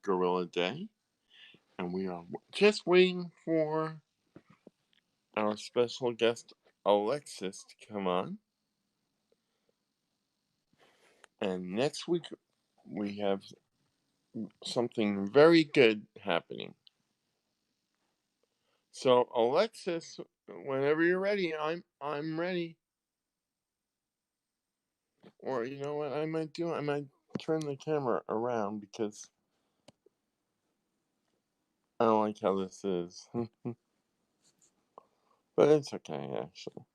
Gorilla Day, and we are just waiting for our special guest Alexis to come on. And next week we have something very good happening. So Alexis, whenever you're ready, I'm ready. Or you know what I might do? I might turn the camera around because I don't like how this is. But it's okay, actually.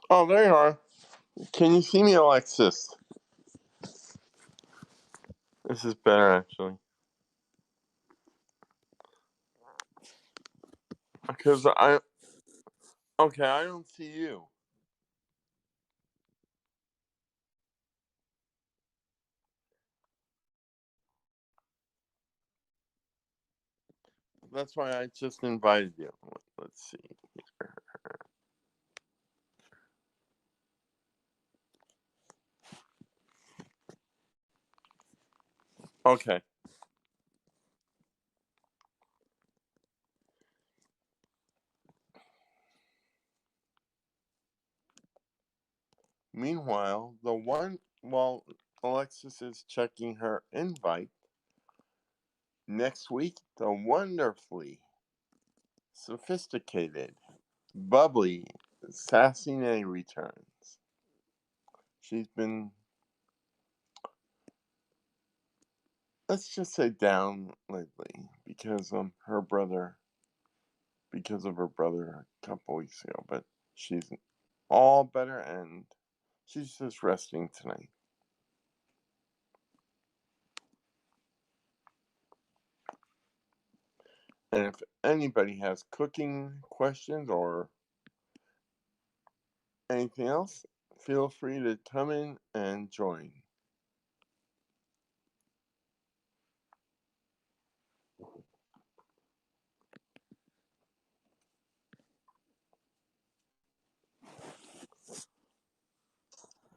Oh, there you are. Can you see me, Alexis? This is better, actually. Because I don't see you. That's why I just invited you. Let's see. Okay. Meanwhile, while Alexis is checking her invite, next week, the wonderfully sophisticated, bubbly Sassy Nay returns. She's been, let's just say, down lately because of her brother a couple weeks ago. But she's all better and she's just resting tonight. And if anybody has cooking questions or anything else, feel free to come in and join.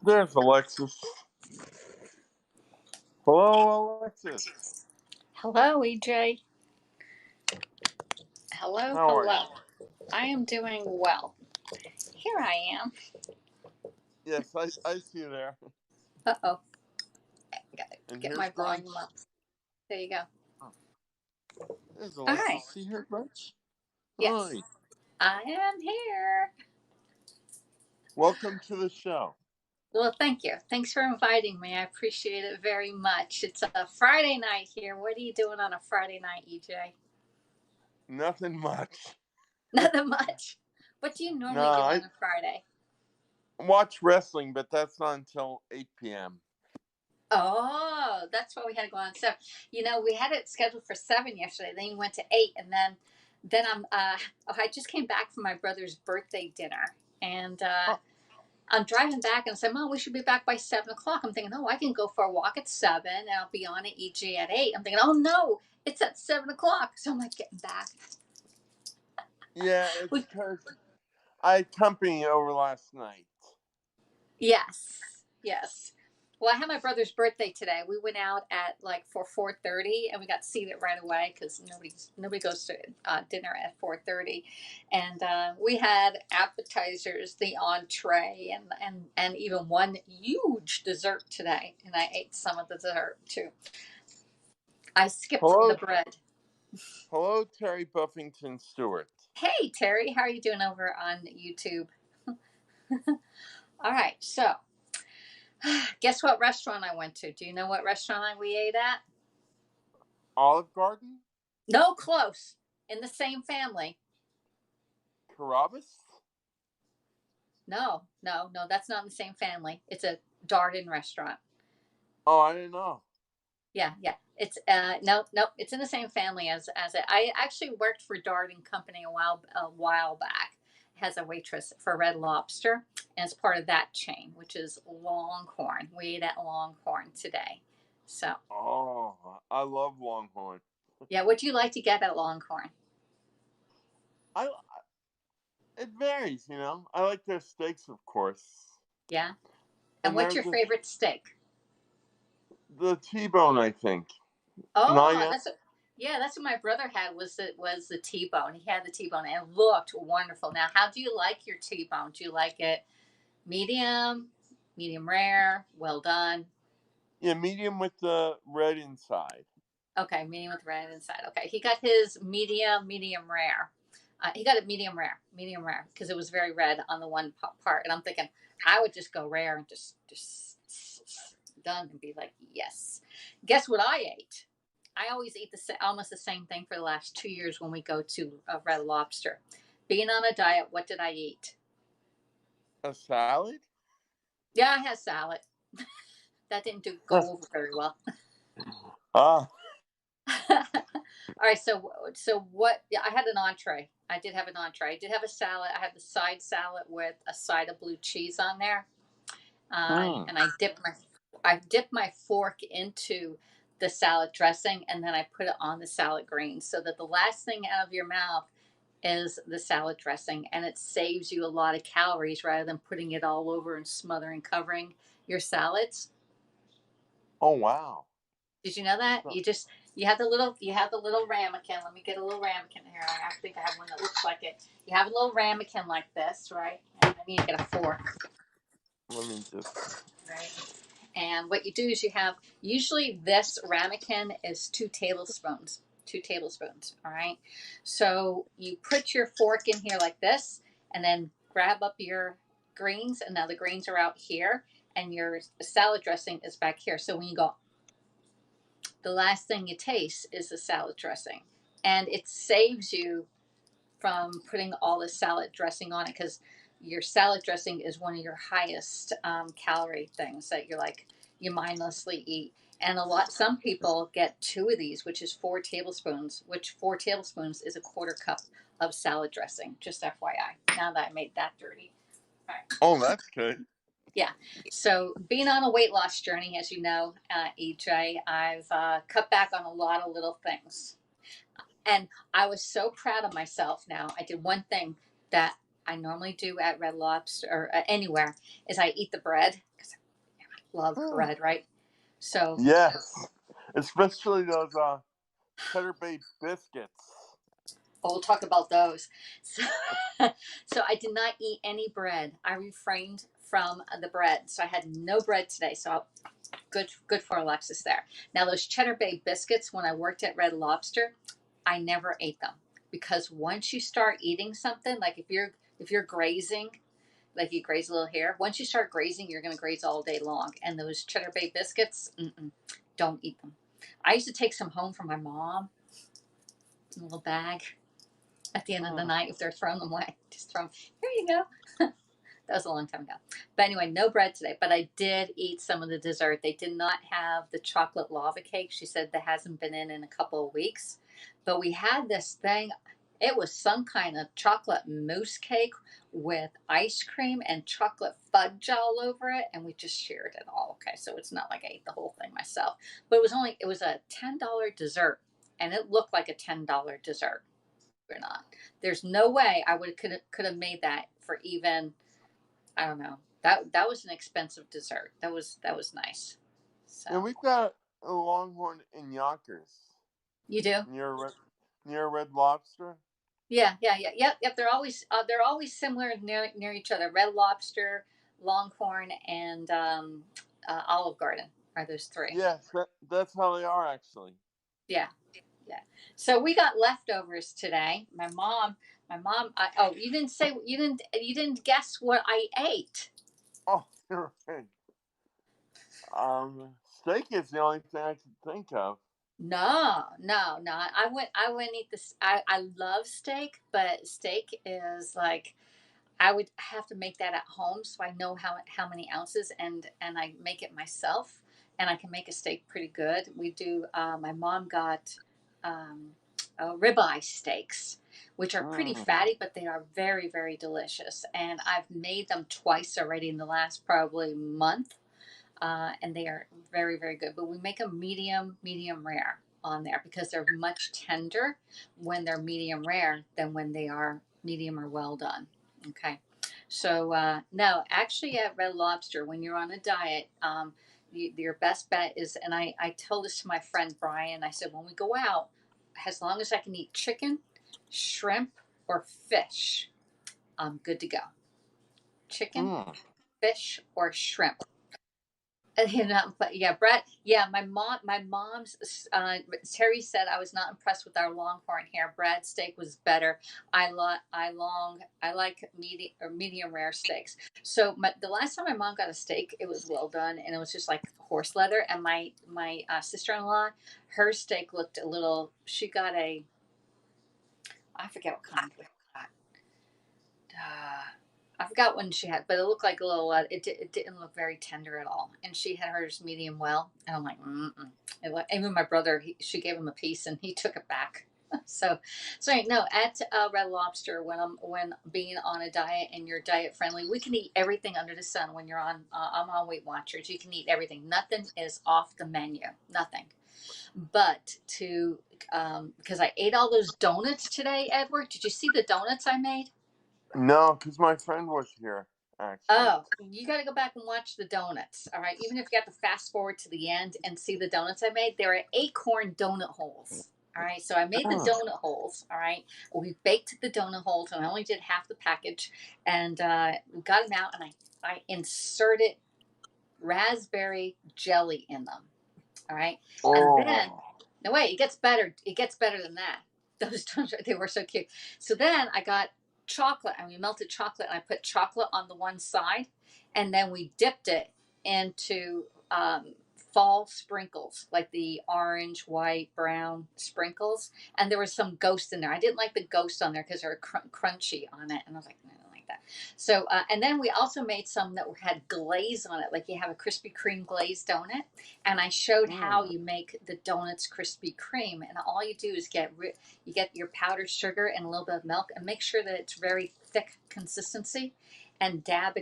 There's Alexis. Hello, Alexis. Hello, EJ. How are you? I am doing well. Here I am. Yes, I see you there. Uh-oh. And Get here's my Grunch. volume up. There you go. There's Alexis. Hi. See her, Grunch? Yes. Hi. I am here. Welcome to the show. Well, thank you. Thanks for inviting me. I appreciate it very much. It's a Friday night here. What are you doing on a Friday night, EJ? Nothing much. Nothing much. What do you normally do on a Friday? Watch wrestling, but that's not until 8 p.m. Oh, that's why we had to go on 7. We had it scheduled for 7 yesterday. Then you went to 8, and then I just came back from my brother's birthday dinner, and I'm driving back, and I said, "Mom, we should be back by 7 o'clock." I'm thinking, "Oh, I can go for a walk at 7, and I'll be on at EG at 8." I'm thinking, "Oh no, it's at 7 o'clock." So I'm like getting back. Yeah, it's because I had company over last night. Yes. Well, I had my brother's birthday today. We went out at like for 4:30, and we got seated right away because nobody goes to dinner at 4:30, and we had appetizers, the entree, and even one huge dessert today, and I ate some of the dessert too. I skipped the bread. Hello, Terry Buffington Stewart. Hey, Terry, how are you doing over on YouTube? All right, so guess what restaurant I went to? Do you know what restaurant we ate at? Olive Garden? No, close. In the same family. Carrabba's? No, that's not in the same family. It's a Darden restaurant. Oh, I didn't know. Yeah. It's no, it's in the same family as it. I actually worked for Darden Company a while back as a waitress for Red Lobster, and it's part of that chain, which is Longhorn. We ate at Longhorn today. So Oh, I love Longhorn. yeah, what do you like to get at Longhorn? I it varies, you know. I like their steaks, of course, Yeah, and and what's they're your just favorite steak? the T-bone, I think. Not Oh, yet. yeah, that's what my brother had was the T-bone. He had the T-bone and it looked wonderful. Now, how do you like your T-bone? Do you like it medium, medium rare, well done? Yeah, medium with the red inside. Okay, medium with red inside. Okay, he got his medium rare. He got it medium rare because it was very red on the one part. And I'm thinking I would just go rare and just done and be like, yes. Guess what I ate? I always eat almost the same thing for the last 2 years when we go to Red Lobster. Being on a diet, what did I eat? A salad? Yeah, I had salad. That didn't go over very well. Ah, All right, so what? Yeah, I had an entree. I did have an entree. I did have a salad. I had the side salad with a side of blue cheese on there, mm. and I dipped my fork into the salad dressing, and then I put it on the salad greens, so that the last thing out of your mouth is the salad dressing, and it saves you a lot of calories rather than putting it all over and smothering, covering your salads. Oh wow. Did you know that? So, You have the little ramekin. Let me get a little ramekin here. I think I have one that looks like it. You have a little ramekin like this, right? And then you get a fork, let me just. right? And what you do is you have usually this ramekin is 2 tablespoons. 2 tablespoons, all right? So you put your fork in here like this and then grab up your greens, and now the greens are out here and your salad dressing is back here. So when you go, the last thing you taste is the salad dressing. And it saves you from putting all the salad dressing on it because your salad dressing is one of your highest calorie things that you mindlessly eat. And some people get 2 of these, which is 4 tablespoons, which 4 tablespoons is a quarter cup of salad dressing. Just FYI. Now that I made that dirty. All right. Oh, that's good. Yeah. So, being on a weight loss journey, as you know, EJ, I've cut back on a lot of little things. And I was so proud of myself now. I did one thing that I normally do at Red Lobster or anywhere is I eat the bread because I love Mm. bread, right? So, Yes, especially those cheddar bay biscuits. we'll talk about those. So, so I did not eat any bread. I refrained from the bread. So I had no bread today. So good for Alexis there. Now those Cheddar Bay biscuits, when I worked at Red Lobster, I never ate them because once you start eating something, like if you're grazing, like you graze a little hair, once you start grazing, you're going to graze all day long. And those Cheddar Bay biscuits, don't eat them. I used to take some home for my mom in a little bag at the end of the Mm. night if they're throwing them away. Just throw them. Here you go. That was a long time ago. But anyway, no bread today. But I did eat some of the dessert. They did not have the chocolate lava cake. She said that hasn't been in a couple of weeks. But we had this thing. It was some kind of chocolate mousse cake with ice cream and chocolate fudge all over it. And we just shared it all. Okay. So it's not like I ate the whole thing myself. But it was a $10 dessert. And it looked like a $10 dessert or not. There's no way I could have made that for even, I don't know. That was an expensive dessert. That was nice. So And we've got a Longhorn in Yonkers you do? near near Red Lobster. Yeah, yeah, yeah, yep. They're always similar near each other. Red Lobster, Longhorn, and Olive Garden are those three. Yes, that's how they are actually. Yeah, yeah. So we got leftovers today. My mom. Oh, you didn't guess what I ate. Oh, you're right. Steak is the only thing I can think of. No, no, no. I wouldn't eat this. I love steak, but steak is like I would have to make that at home so I know how many ounces and I make it myself and I can make a steak pretty good. We do. My mom got ribeye steaks, which are pretty fatty, but they are very, very delicious. And I've made them twice already in the last probably month, and they are very, very good. But we make them medium rare on there because they're much tender when they're medium rare than when they are medium or well done. Okay. So, no, actually, at Red Lobster, when you're on a diet, your best bet is, and I told this to my friend Brian, I said, when we go out, as long as I can eat chicken, shrimp, or fish, I'm good to go. Chicken, fish, or shrimp. But yeah, Brett. Yeah, my mom's. Terry said I was not impressed with our longhorn hair. Brad's steak was better. I like medium rare steaks. So the last time my mom got a steak, it was well done, and it was just like horse leather. And my sister-in-law, her steak looked a little. She got a, I forget what kind. I forgot when she had, but it looked like a little. It didn't look very tender at all, and she had hers medium well, and I'm like, even my brother, she gave him a piece, and he took it back. So, no, at Red Lobster, when being on a diet and you're diet friendly, we can eat everything under the sun. When you're on, I'm on Weight Watchers, you can eat everything. Nothing is off the menu. Nothing. But because I ate all those donuts today, Edward. Did you see the donuts I made? No, because my friend was here, actually. Oh, you got to go back and watch the donuts. All right. Even if you have to fast forward to the end and see the donuts I made, there are acorn donut holes. All right. So I made the donut holes. All right. We baked the donut holes, and I only did half the package, and we got them out, and I inserted raspberry jelly in them. All right. And then, no, wait, it gets better. It gets better than that. Those donuts, they were so cute. So then I got chocolate, and we melted chocolate, and I put chocolate on the one side, and then we dipped it into fall sprinkles, like the orange, white, brown sprinkles, and there was some ghost in there. I didn't like the ghost on there because they were crunchy on it, and I was like, no, I don't like that. So, and then we also made some that had glaze on it, like you have a Krispy Kreme glazed donut, and I showed how you make the donuts Krispy Kreme, and all you do is you get your powdered sugar and a little bit of milk, and make sure that it's very thick consistency, and dab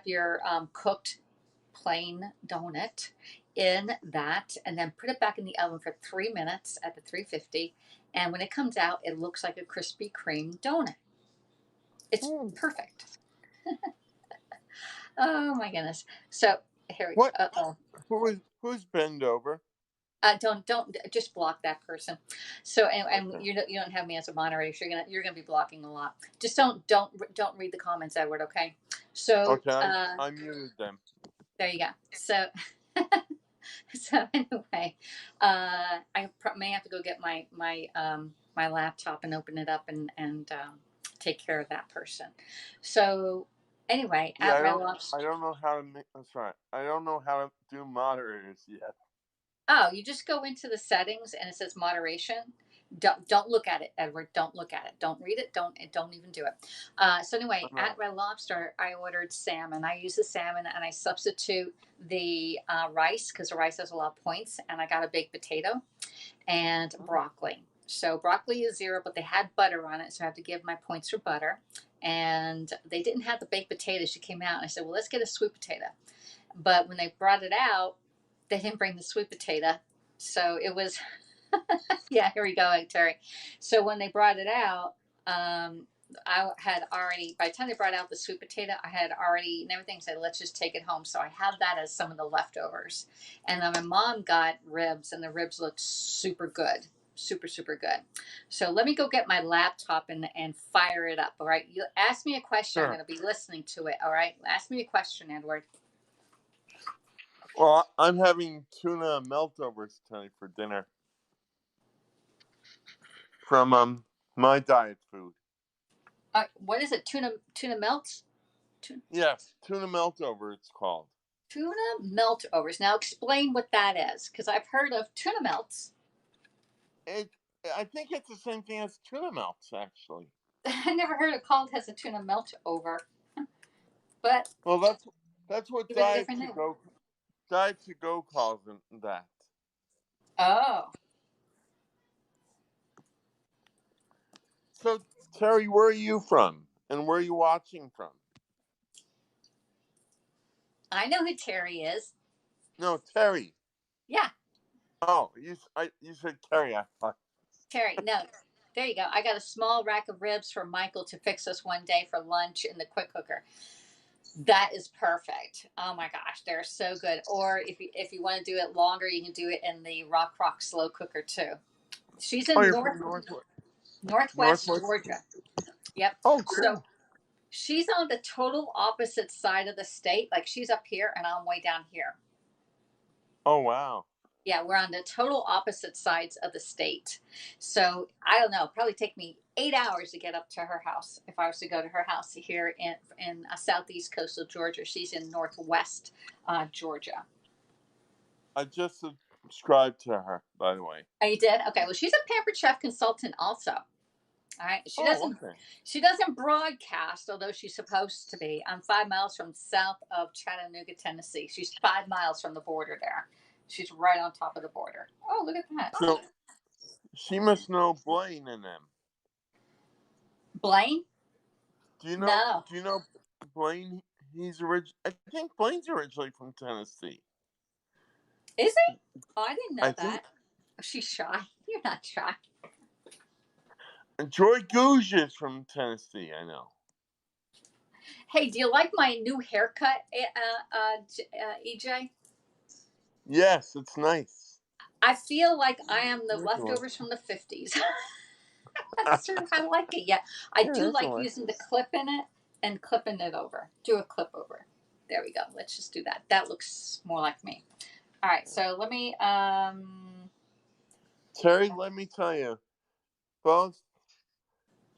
your cooked plain donut in that, and then put it back in the oven for 3 minutes at the 350. And when it comes out, it looks like a Krispy Kreme donut. It's perfect. Oh my goodness! So here, what? Who's bend over? Don't just block that person. So and okay. You don't have me as a moderator. So you're gonna be blocking a lot. Just don't read the comments, Edward. Okay. So okay, I muted them. There you go. So so anyway, I may have to go get my laptop and open it up and take care of that person. So anyway, yeah, I don't know how to make. That's right. I don't know how to do moderators yet. Oh, you just go into the settings and it says moderation. Don't look at it, Edward. Don't look at it. Don't read it. Don't even do it. So anyway, at Red Lobster, I ordered salmon. I use the salmon and I substitute the rice because the rice has a lot of points. And I got a baked potato and broccoli. So broccoli is 0, but they had butter on it, so I have to give my points for butter. And they didn't have the baked potato. She came out and I said, well, let's get a sweet potato. But when they brought it out, they didn't bring the sweet potato. So it was, yeah, here we go, Terry. So when they brought it out, I had already, by the time they brought out the sweet potato, I had already eaten everything, said, let's just take it home. So I have that as some of the leftovers. And then my mom got ribs, and the ribs looked super good. Super, super good. So let me go get my laptop and fire it up, all right? You ask me a question. Sure. I'm going to be listening to it, all right? Ask me a question, Edward. Well, I'm having tuna meltovers tonight for dinner from my diet food. What is it? Tuna melts? Yes, tuna meltover it's called. Tuna meltovers. Now explain what that is, because I've heard of tuna melts. I think it's the same thing as tuna melts, actually. I never heard it called as a tuna meltover. But well, that's what diet to go. Diet to Go calls them that. Oh, So, Terry, where are you from? And where are you watching from? I know who Terry is. No, Terry. Yeah, Oh, you said Terry. I thought. Terry. No, there you go. I got a small rack of ribs for Michael to fix us one day for lunch in the quick cooker. That is perfect. Oh my gosh, they're so good. Or if you want to do it longer, you can do it in the Rock slow cooker too. She's Oh, in you're from Northwest. Northwest Northwest. Georgia. Yep. Oh, So cool. she's on the total opposite side of the state. Like she's up here and I'm way down here. Oh, wow. Yeah, we're on the total opposite sides of the state. So I don't know, probably take me 8 hours to get up to her house if I was to go to her house here in southeast coastal Georgia. She's in northwest Georgia. I just subscribed to her, by the way. Oh, you did? Okay. Well, she's a Pampered Chef consultant also. All right. She Oh, doesn't okay. she doesn't broadcast, although she's supposed to be. I'm 5 miles from south of Chattanooga, Tennessee. She's 5 miles from the border there. She's right on top of the border. Oh, look at that. So she must know Blaine and them. Blaine? Do you know? No. Do you know Blaine? I think Blaine's originally from Tennessee. Is he? Oh, I didn't know I think that. Oh, she's shy. You're not shy. Joy Gouge is from Tennessee. I know. Hey, do you like my new haircut, EJ? Yes, it's nice. I feel like I am the leftovers from the 50s. That's sort of how I like it. Yeah, I Yeah, do that's like all right. using the clip in it and clipping it over. Do a clip over. There we go. Let's just do that. That looks more like me. All right. So let me. Terry, let me tell you, both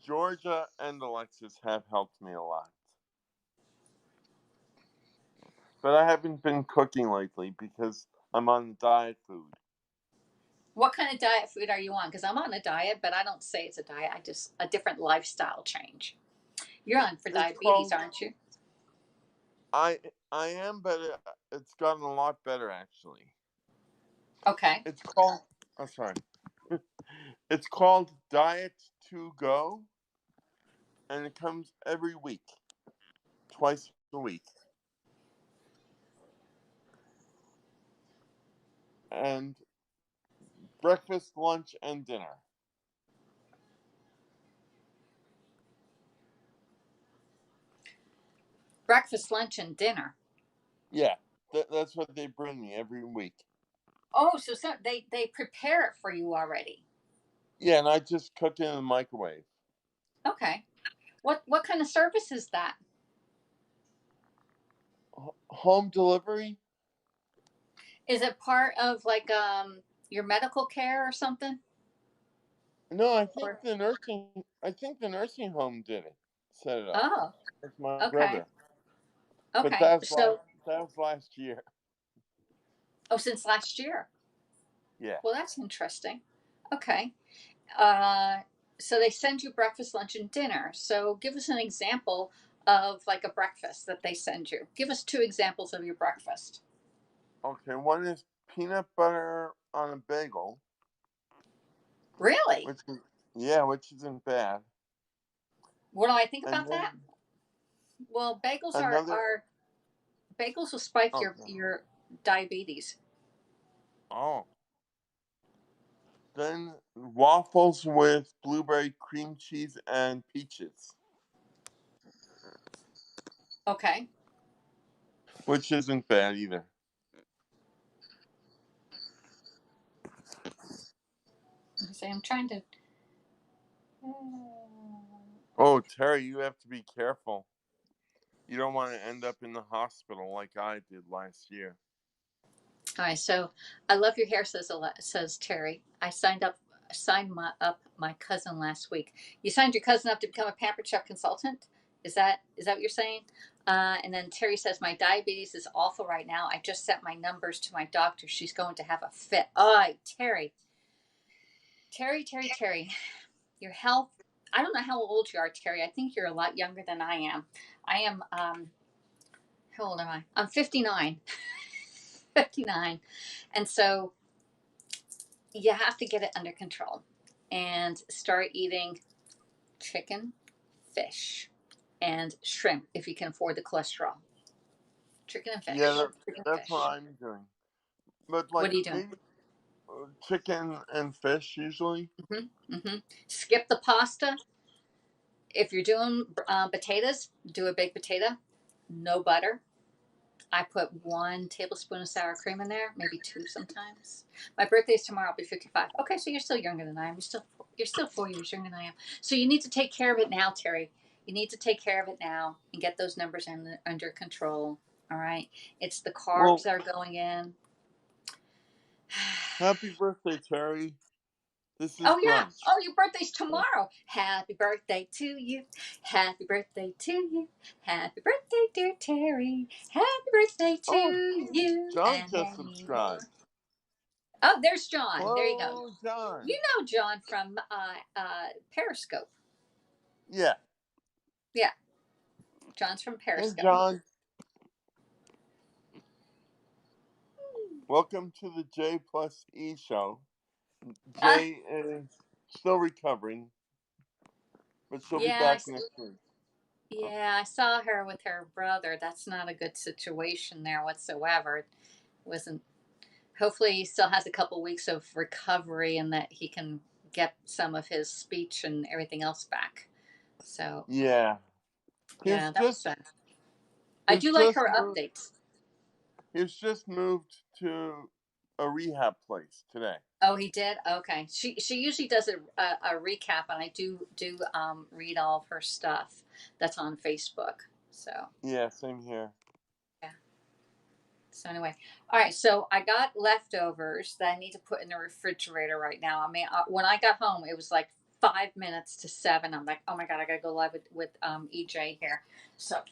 Georgia and Alexis have helped me a lot. But I haven't been cooking lately because I'm on diet food. What kind of diet food are you on? Because I'm on a diet, but I don't say it's a diet. I just a different lifestyle change. You're on for It's diabetes, called aren't you? I am, but it's gotten a lot better actually. Okay. It's called. Oh, sorry. It's called Diet to Go, and it comes every week, twice a week, and breakfast, lunch, and dinner. Breakfast, lunch, and dinner. Yeah, that's what they bring me every week. Oh, so they prepare it for you already. Yeah, and I just cook it in the microwave. Okay. What kind of service is that? Home delivery? Is it part of like your medical care or something? No, Or I think the nursing home did it. Set it up. oh, It's my okay. brother. But Okay. So that was last year. oh, since last year. Yeah. Well, that's interesting. Okay. Uh so they send you breakfast, lunch, and dinner. So give us an example of like a breakfast that they send you. Give us two examples of your breakfast. Okay, one is peanut butter on a bagel, Really? which is yeah, which isn't bad. What do I think And about that? then Well, bagels another are bagels will spike oh your diabetes. oh. Then waffles with blueberry cream cheese and peaches, Okay. which isn't bad either. So I'm trying to. Oh, Terry, you have to be careful. You don't want to end up in the hospital like I did last year. All right. So I love your hair, says Terry. I signed my cousin last week. You signed your cousin up to become a Pampered Chef consultant. Is that what you're saying? And then Terry says my diabetes is awful right now. I just sent my numbers to my doctor. She's going to have a fit. Oh, Terry. Your health. I don't know how old you are, Terry. I think you're a lot younger than I am. I am. How old am I? I'm 59. 59. And so you have to get it under control and start eating chicken, fish, and shrimp if you can afford the cholesterol. Chicken and fish. Yeah, Chicken and that's what fish. I'm doing. But What like are you doing? maybe chicken and fish usually. Skip the pasta. If you're doing potatoes, do a baked potato. No butter. I put 1 tablespoon of sour cream in there, maybe 2 sometimes. My birthday's tomorrow. I'll be 55. Okay, so you're still younger than I am. You're still 4 years younger than I am. So you need to take care of it now, Terry. You need to take care of it now and get those numbers under control. All right. It's the carbs Well, that are going in. happy birthday, Terry. This is Oh yeah. brunch. Oh, your birthday's tomorrow. Happy birthday to you. Happy birthday to you. Happy birthday, dear Terry. Happy birthday to Oh, you. John And just many more. subscribed. Oh, there's John. There you go. Hello, John. You know John from Periscope. Yeah. Yeah, John's from Hey, Periscope. John. Welcome to the J plus E show. Jay is still recovering, but she'll be Yeah, back next week. yeah, I saw her with her brother. That's not a good situation there whatsoever. It wasn't. Hopefully, he still has a couple weeks of recovery and that he can get some of his speech and everything else back. So, Yeah. yeah, He's that was just sad. I he's do like just her moved updates. he's just moved to a rehab place today. Oh, he did. Okay, she usually does a recap, and I do read all of her stuff that's on Facebook. So Yeah, same here. yeah. So anyway, all right. So I got leftovers that I need to put in the refrigerator right now. I mean, when I got home, it was like 5 minutes to 7. I'm like, oh my god, I gotta go live with EJ here. So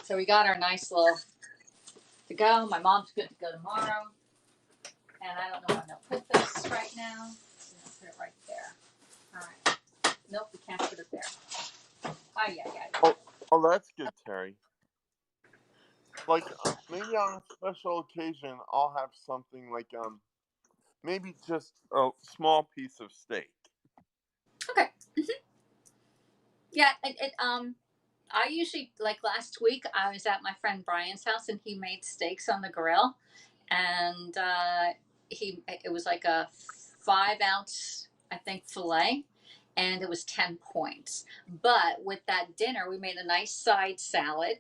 so we got our nice little to go. My mom's good to go tomorrow, and I don't know where I'm gonna put this right now. I'm gonna put it right there. All right. Nope, we can't put it there. Oh yeah. Oh, that's good, Terry. Like maybe on a special occasion, I'll have something like maybe just a small piece of steak. Okay. Yeah. I usually like last week I was at my friend Brian's house and he made steaks on the grill, and it was like a 5 ounce I think fillet, and it was 10 points. But with that dinner, we made a nice side salad.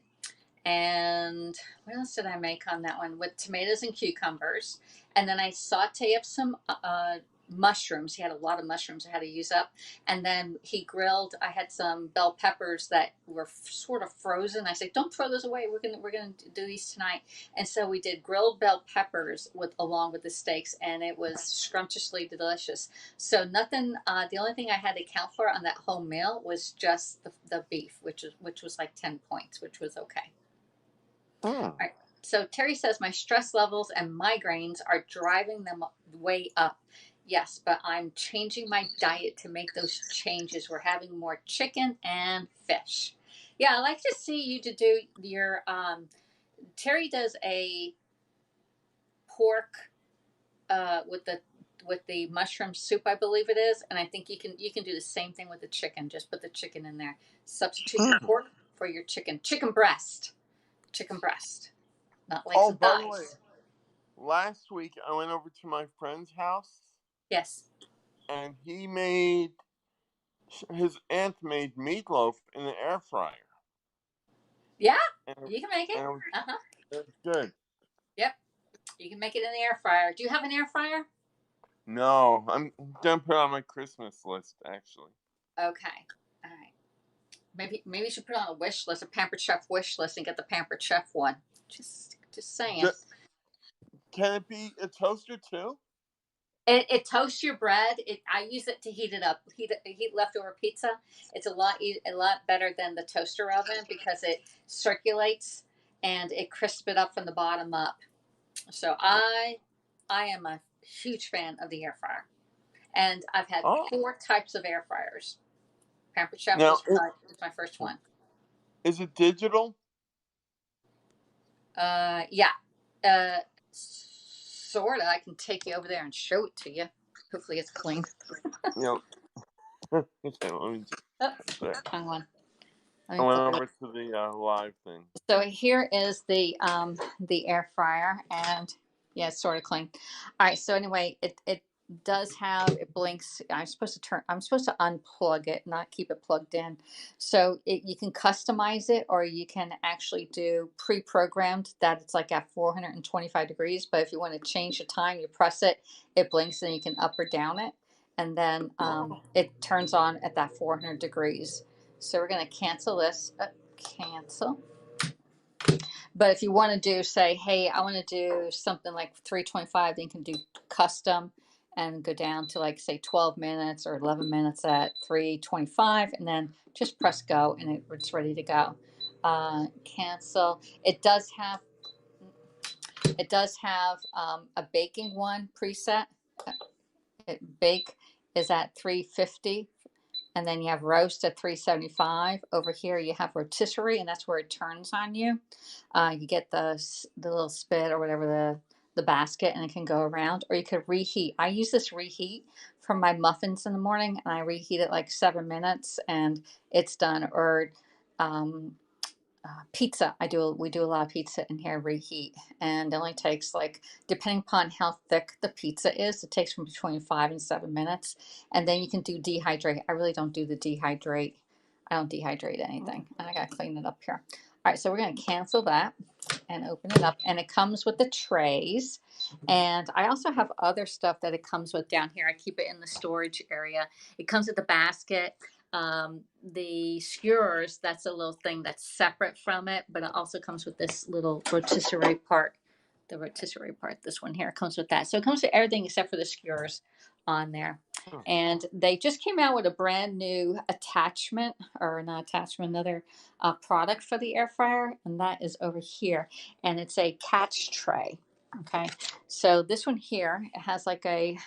And what else did I make on that one? With tomatoes and cucumbers. And then I saute up some mushrooms. He had a lot of mushrooms I had to use up. And then he grilled. I had some bell peppers that were sort of frozen. I said, "Don't throw those away. We're gonna do these tonight." And so we did grilled bell peppers along with the steaks, and it was scrumptiously delicious. So nothing. The only thing I had to account for on that whole meal was just the beef, which was like 10 points, which was okay. Mm. Right. So Terry says my stress levels and migraines are driving them way up. Yes, but I'm changing my diet to make those changes. We're having more chicken and fish. Yeah, I like to see you to do your. Terry does a pork with the mushroom soup, I believe it is, and I think you can do the same thing with the chicken. Just put the chicken in there. Substitute your pork for your chicken. Chicken breast. Chicken breast. Not legs Oh, and by the way, thighs. last week I went over to my friend's house Yes. and his aunt made meatloaf in the air fryer. Yeah, And, you can make it. and Uh-huh. it was good. Yep. You can make it in the air fryer. Do you have an air fryer? No, I'm gonna put it on my Christmas list actually. Okay. All right. Maybe you should put it on a wish list, a Pampered Chef wish list, and get the Pampered Chef one. Just saying. Can it be a toaster too? It toasts your bread. I use it to heat it up. Heat leftover pizza. It's a lot better than the toaster oven because it circulates and it crisps it up from the bottom up. So I am a huge fan of the air fryer, and I've had 4 types of air fryers. Pampered Chef Now, was my first one. Is it digital? Yeah. Sorta. I can take you over there and show it to you. Hopefully it's clean. You know, okay, let me just, Oh, hang on. I went over to the live thing. So here is the air fryer, and yeah, it's sort of clean. All right. So anyway, it does have, it blinks. I'm supposed to unplug it, not keep it plugged in. So you can customize it, or you can actually do pre-programmed that it's like at 425 degrees. But if you want to change the time, you press it, it blinks, and you can up or down it, and then it turns on at that 400 degrees. So we're going to cancel this. Cancel. But if you want to do, say, hey, I want to do something like 325, then you can do custom and go down to, like, say 12 minutes or 11 minutes at 325, and then just press go, and it's ready to go. Cancel. It does have a baking one preset. Bake is at 350. And then you have roast at 375. Over here you have rotisserie, and that's where it turns on you. You get the little spit or whatever, the basket, and it can go around. Or you could reheat. I use this reheat from my muffins in the morning, and I reheat it like 7 minutes, and it's done. Or pizza. We do a lot of pizza in here, reheat, and it only takes, like, depending upon how thick the pizza is, it takes from between 5 and 7 minutes. And then you can do dehydrate. I really don't do the dehydrate. I don't dehydrate anything. And I gotta clean it up here. All right, so we're gonna cancel that and open it up, and it comes with the trays. And I also have other stuff that it comes with down here. I keep it in the storage area. It comes with the basket. The skewers, that's a little thing that's separate from it, but it also comes with this little rotisserie part. The rotisserie part, this one here, comes with that. So it comes with everything except for the skewers on there. And they just came out with a brand new attachment, or not attachment, another product for the air fryer, and that is over here. And it's a catch tray. Okay, so this one here, it has like a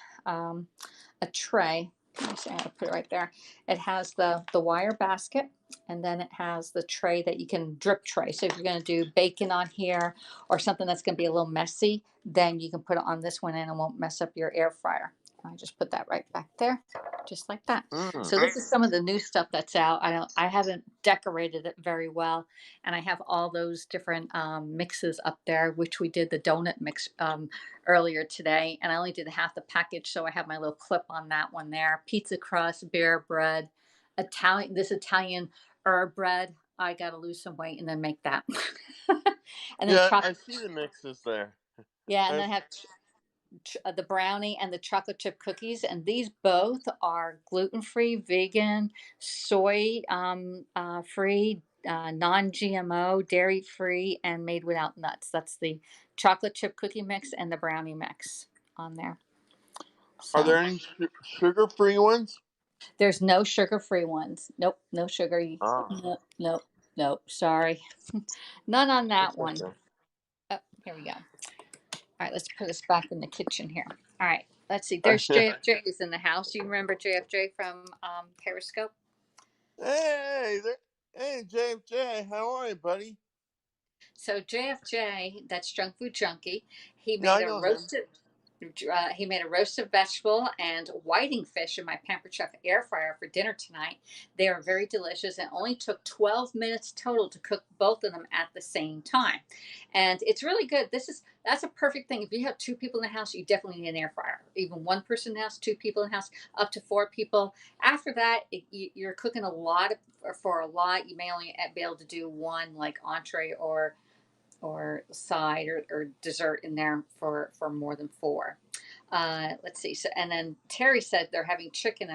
tray. Let me see, I'm gonna put it right there. It has the wire basket, and then it has the tray that you can drip tray. So if you're gonna do bacon on here or something that's gonna be a little messy, then you can put it on this one and it won't mess up your air fryer. I just put that right back there, just like that. So this is some of the new stuff that's out. I haven't decorated it very well, and I have all those different mixes up there, which we did the donut mix earlier today, and I only did half the package, so I have my little clip on that one there. Pizza crust, bare bread, Italian herb bread. I gotta lose some weight and then make that. And then yeah, I see the mixes there. Yeah, and then I have the brownie and the chocolate chip cookies, and these both are gluten-free, vegan, soy free, non-GMO, dairy-free, and made without nuts. That's the chocolate chip cookie mix and the brownie mix on there. So, are there any sugar-free ones? There's no sugar-free ones. Nope, no sugar. Nope. Sorry, none on that one. Okay. Oh, here we go. All right, let's put this back in the kitchen here. All right, let's see. There's JFJ's in the house. You remember JFJ from Periscope? Hey, JFJ, how are you, buddy? So JFJ, that's Junk Food Junkie. He Yeah, made I a know roasted. He made a roasted vegetable and whiting fish in my Pampered Chef air fryer for dinner tonight. They are very delicious, and only took 12 minutes total to cook both of them at the same time. And it's really good. That's a perfect thing. If you have 2 people in the house, you definitely need an air fryer. Even 1 person in the house, 2 people in the house, up to 4 people. After that, you're cooking for a lot. You may only be able to do one, like, entree or side or dessert in there for more than 4. Let's see. So, and then Terry said they're having chicken.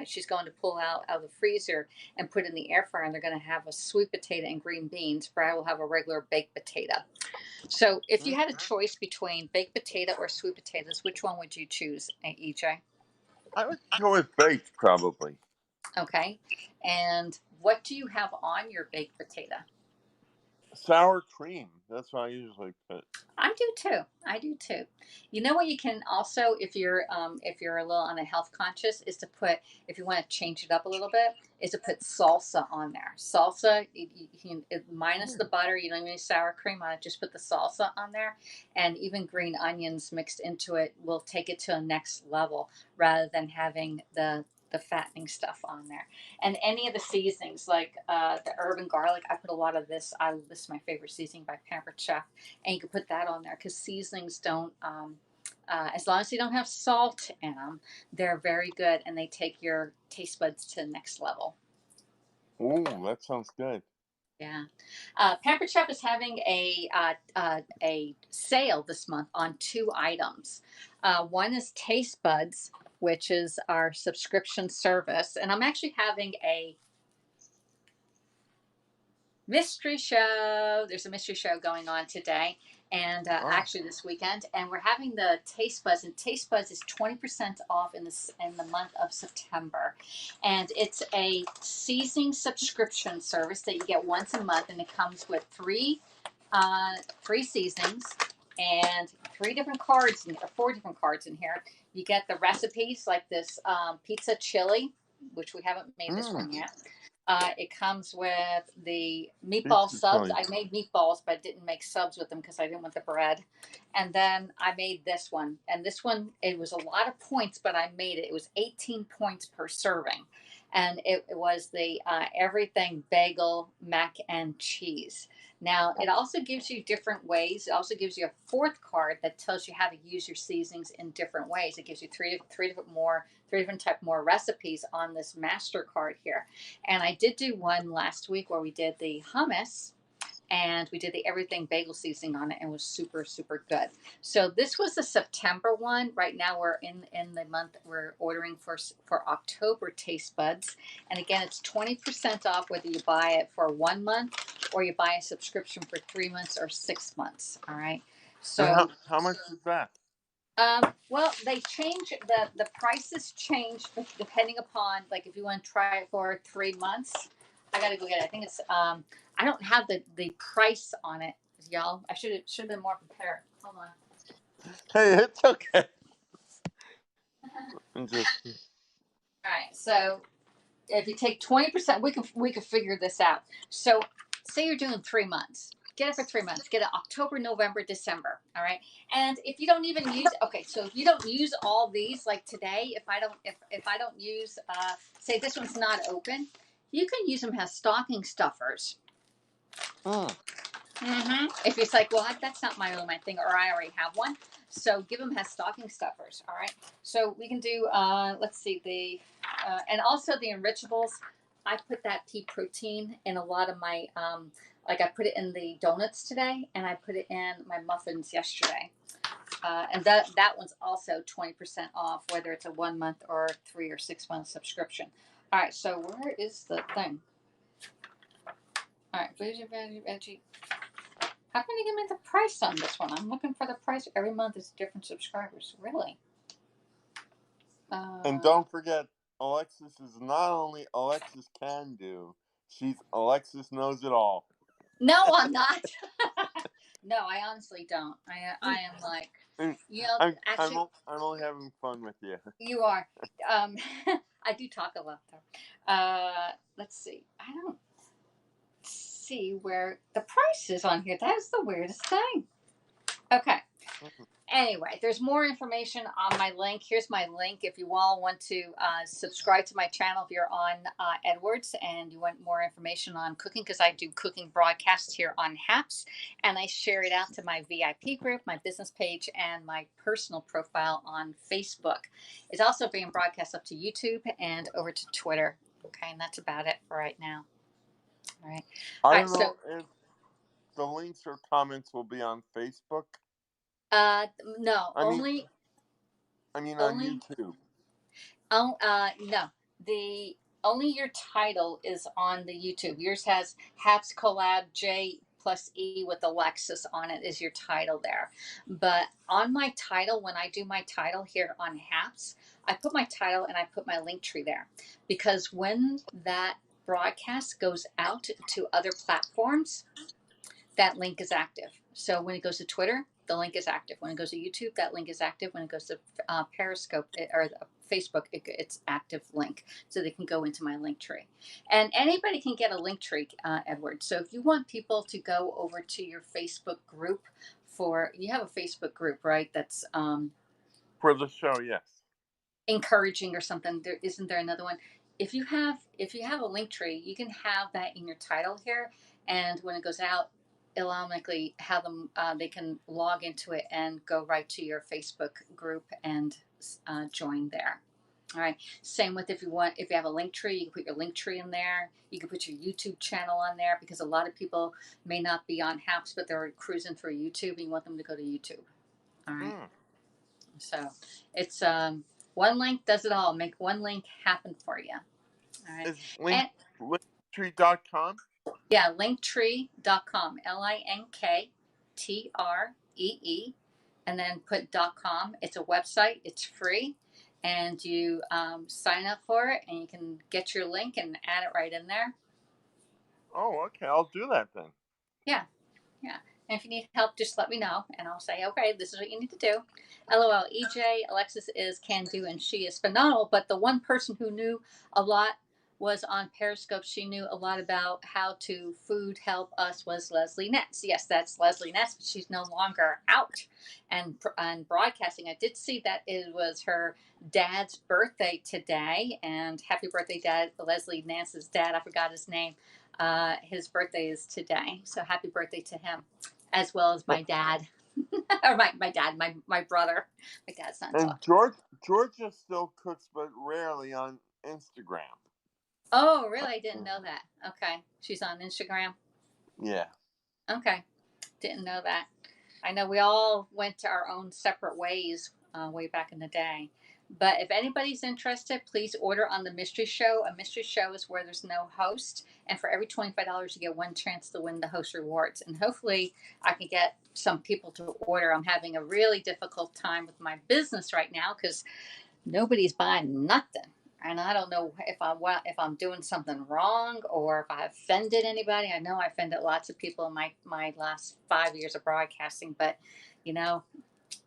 She's going to pull out of the freezer and put in the air fryer, and they're going to have a sweet potato and green beans. Brad will have a regular baked potato. So if you had a choice between baked potato or sweet potatoes, which one would you choose, EJ? I would go with baked, probably. Okay. And what do you have on your baked potato? sour cream. That's what I usually put. I do too. I do too. You know what you can also, if you're a little on a health conscious, is to put, if you want to change it up a little bit, is to put salsa on there. Salsa, minus the butter. You don't need sour cream on it. Just put the salsa on there, and even green onions mixed into it will take it to a next level rather than having the fattening stuff on there. And any of the seasonings like the herb and garlic, I put a lot of this. This is my favorite seasoning by Pampered Chef, and you can put that on there because seasonings don't. As long as they don't have salt in them, they're very good and they take your taste buds to the next level. Ooh, that sounds good. Yeah. Pampered Chef is having a sale this month on 2 items. One is Taste Buds, which is our subscription service. And I'm actually having a mystery show. There's a mystery show going on today and actually this weekend. And we're having the Taste Buds. And Taste Buds is 20% off in the month of September. And it's a seasoning subscription service that you get once a month. And it comes with three seasonings and 4 different cards in here. You get the recipes like this pizza chili, which we haven't made this one yet. It comes with the meatball subs. I made meatballs, but I didn't make subs with them because I didn't want the bread. And then I made this one. And this one, it was a lot of points, but I made it. It was 18 points per serving. And it was the everything bagel, mac and cheese. Now, it also gives you different ways. It also gives you a 4th card that tells you how to use your seasonings in different ways. It gives you three different type more recipes on this master card here. And I did do one last week where we did the hummus and we did the everything bagel seasoning on it and it was super, super good. So this was the September one. Right now we're in the month, we're ordering for October Taste Buds. And again, it's 20% off whether you buy it for 1 month or you buy a subscription for 3 months or 6 months. All right. So how much is that? Well, they change the prices change depending upon, like, if you want to try it for 3 months. I gotta go get it. I think it's I don't have the price on it, y'all. I should have been more prepared. Hold on. Hey, it's okay. All right, so if you take 20%, we can figure this out. So say you're doing 3 months. Get it for 3 months. Get it October, November, December. All right. And if you don't even use, so if you don't use all these, like today, if I don't use, say this one's not open, you can use them as stocking stuffers. If it's like, well, that's not my thing, or I already have one, so give them as stocking stuffers. All right. So we can do, let's see, and also the enrichables. I put that pea protein in a lot of my, like I put it in the donuts today, and I put it in my muffins yesterday. And that one's also 20% off, whether it's a 1 month or 3 or 6 month subscription. All right, so where is the thing? All right, veggie. How can you give me the price on this one? I'm looking for the price. Every month is different subscribers. Really? And don't forget, Alexis is not only Alexis can do, she's Alexis knows it all. No, I'm not. No, I honestly don't. I am like, you know, I'm only having fun with you. You are. I do talk a lot though. Let's see. I don't see where the price is on here. That is the weirdest thing. Okay. Anyway, there's more information on my link. Here's my link if you all want to subscribe to my channel if you're on Edwards and you want more information on cooking, because I do cooking broadcasts here on HAPS, and I share it out to my VIP group, my business page, and my personal profile on Facebook. It's also being broadcast up to YouTube and over to Twitter. Okay, and that's about it for right now. All right. I don't know if the links or comments will be on Facebook. No, only on YouTube. Oh, no. Only your title is on the YouTube. Yours has Haps Collab J plus E with Alexis on it is your title there. But on my title, when I do my title here on Haps, I put my title and I put my link tree there, because when that broadcast goes out to other platforms, that link is active. So when it goes to Twitter, the link is active. When it goes to YouTube, that link is active. When it goes to Periscope or Facebook, it's active link. So they can go into my link tree. And anybody can get a link tree, Edward. So if you want people to go over to your Facebook group you have a Facebook group, right? That's For the show, yes. encouraging or something. Isn't there another one? If you have a link tree, you can have that in your title here, and when it goes out, it'll automatically have them. They can log into it and go right to your Facebook group and join there. All right. Same with if you have a link tree, you can put your link tree in there. You can put your YouTube channel on there because a lot of people may not be on Haps, but they're cruising through YouTube and you want them to go to YouTube. All right. So it's one link does it all. Make one link happen for you. All right. Is linktree.com? Yeah, linktree.com. LINKTREE. And then put .com. It's a website. It's free. And you sign up for it and you can get your link and add it right in there. Oh, okay. I'll do that then. Yeah. Yeah. And if you need help, just let me know, and I'll say, okay, this is what you need to do. LOL, EJ, Alexis is can do, and she is phenomenal. But the one person who knew a lot was on Periscope. She knew a lot about how to food help us was Leslie Ness. Yes, that's Leslie Ness, but she's no longer out and broadcasting. I did see that it was her dad's birthday today, and happy birthday, Dad. Leslie Ness's dad, I forgot his name. His birthday is today, so happy birthday to him, as well as my dad, or my dad, my brother. My dad's not and talking. Georgia still cooks, but rarely on Instagram. Oh, really? I didn't know that. Okay, she's on Instagram. Yeah. Okay, didn't know that. I know we all went to our own separate ways way back in the day. But if anybody's interested, please order on the mystery show. A mystery show is where there's no host. And for every $25, you get one chance to win the host rewards. And hopefully I can get some people to order. I'm having a really difficult time with my business right now because nobody's buying nothing. And I don't know if I'm doing something wrong or if I offended anybody. I know I offended lots of people in my last 5 years of broadcasting, but you know,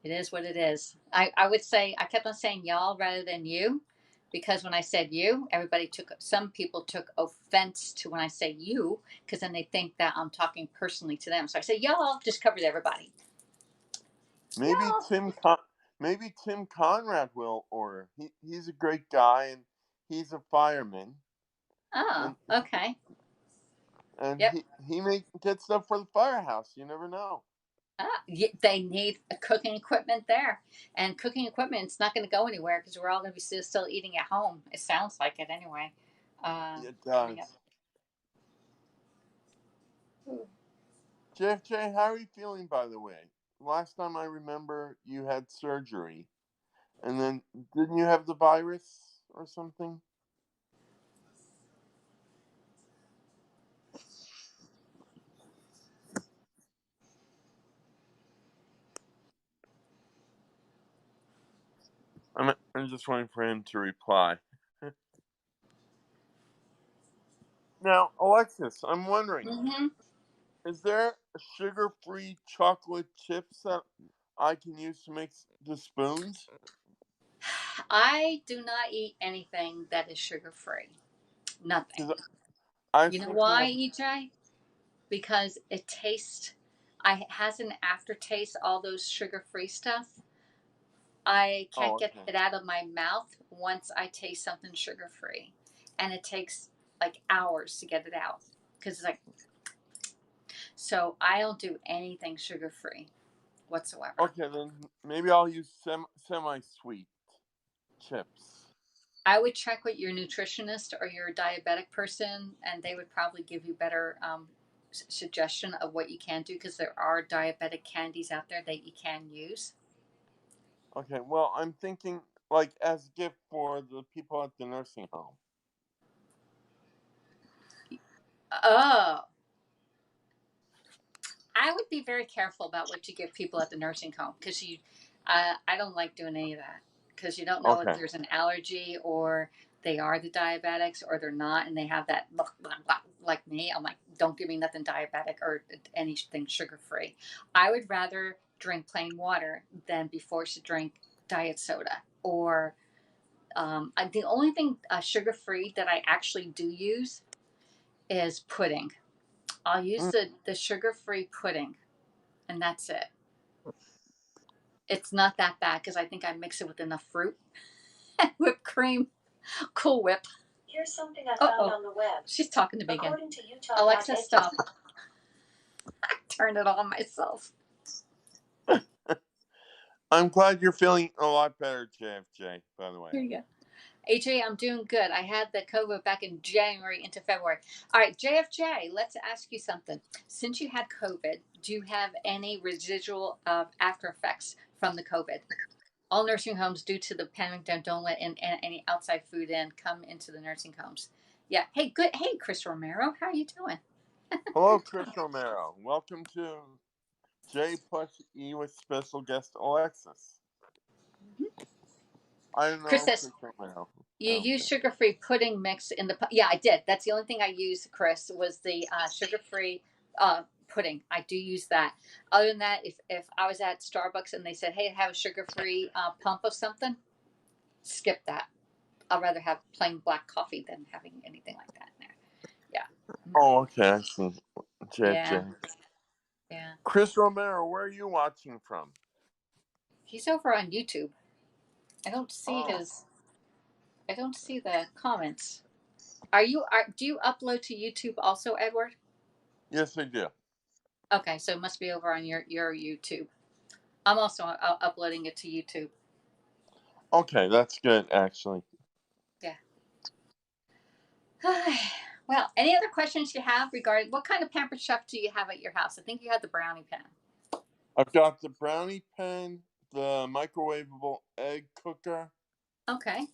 it is what it is. I would say I kept on saying y'all rather than you, because when I said you, some people took offense to when I say you, because then they think that I'm talking personally to them. So I say y'all, just covers everybody. Maybe Y'all. maybe Tim Conrad will order. He's a great guy and he's a fireman. Oh, okay. And Yep. he may get stuff for the firehouse. You never know. They need cooking equipment there, and cooking equipment. It's not going to go anywhere because we're all going to be still eating at home. It sounds like it anyway. It does. JFJ, how are you feeling, by the way? Last time I remember, you had surgery, and then didn't you have the virus or something? I'm just waiting for him to reply. Now, Alexis, I'm wondering, is there sugar-free chocolate chips that I can use to make the spoons? I do not eat anything that is sugar-free. Nothing. You know why, EJ? Because it tastes. It has an aftertaste. All those sugar-free stuff. I can't get it out of my mouth once I taste something sugar-free, and it takes like hours to get it out because it's like. So I don't do anything sugar-free whatsoever. Okay, then maybe I'll use semi-sweet chips. I would check with your nutritionist or your diabetic person, and they would probably give you better suggestion of what you can do because there are diabetic candies out there that you can use. Okay, well, I'm thinking like as a gift for the people at the nursing home. Oh. I would be very careful about what you give people at the nursing home because I don't like doing any of that because you don't know if there's an allergy or they are the diabetics or they're not and they have that like me, I'm like, don't give me nothing diabetic or anything sugar free. I would rather drink plain water than be forced to drink diet soda or the only thing sugar free that I actually do use is pudding. I'll use the sugar free pudding, and that's it. It's not that bad because I think I mix it with enough fruit and whipped cream. Cool Whip. Here's something I found on the web. She's talking to me again. According to Utah, Alexis, stop. I turned it on myself. I'm glad you're feeling a lot better, JFJ, by the way. Here you go. AJ, I'm doing good. I had the COVID back in January into February. All right, JFJ, let's ask you something. Since you had COVID, do you have any residual after effects from the COVID? All nursing homes, due to the pandemic, don't let in any outside food in, come into the nursing homes. Yeah. Hey, good. Hey, Chris Romero, how are you doing? Hello, Chris Romero. Welcome to J plus E with special guest Alexis. I don't know, Chris says, Romero. You use sugar-free pudding mix in the... Yeah, I did. That's the only thing I used, Chris, was the sugar-free pudding. I do use that. Other than that, if I was at Starbucks and they said, hey, have a sugar-free pump of something, skip that. I'd rather have plain black coffee than having anything like that in there. Yeah. Oh, okay. I see. JFJ. Yeah. Chris Romero, where are you watching from? He's over on YouTube. I don't see I don't see the comments. Do you upload to YouTube also, Edward? Yes, I do. Okay, so it must be over on your YouTube. I'm also uploading it to YouTube. Okay, that's good, actually. Yeah. Well, any other questions you have regarding what kind of Pampered Chef do you have at your house? I think you had the brownie pan. I've got the brownie pan, the microwavable egg cooker. Okay.